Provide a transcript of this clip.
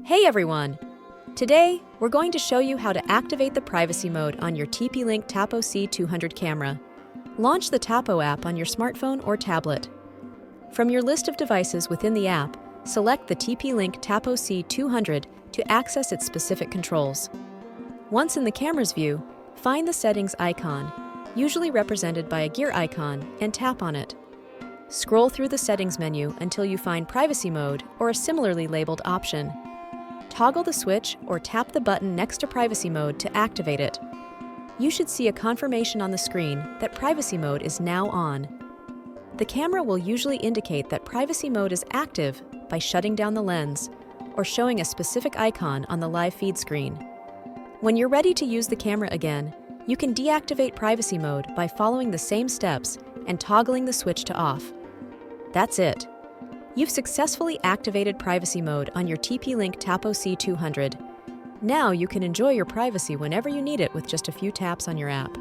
Hey everyone! Today, we're going to show you how to activate the privacy mode on your TP-Link Tapo C200 camera. Launch the Tapo app on your smartphone or tablet. From your list of devices within the app, select the TP-Link Tapo C200 to access its specific controls. Once in the camera's view, find the settings icon, usually represented by a gear icon, and tap on it. Scroll through the settings menu until you find privacy mode or a similarly labeled option. Toggle the switch or tap the button next to privacy mode to activate it. You should see a confirmation on the screen that privacy mode is now on. The camera will usually indicate that privacy mode is active by shutting down the lens or showing a specific icon on the live feed screen. When you're ready to use the camera again, you can deactivate privacy mode by following the same steps and toggling the switch to off. That's it. You've successfully activated privacy mode on your TP-Link Tapo C200. Now you can enjoy your privacy whenever you need it with just a few taps on your app.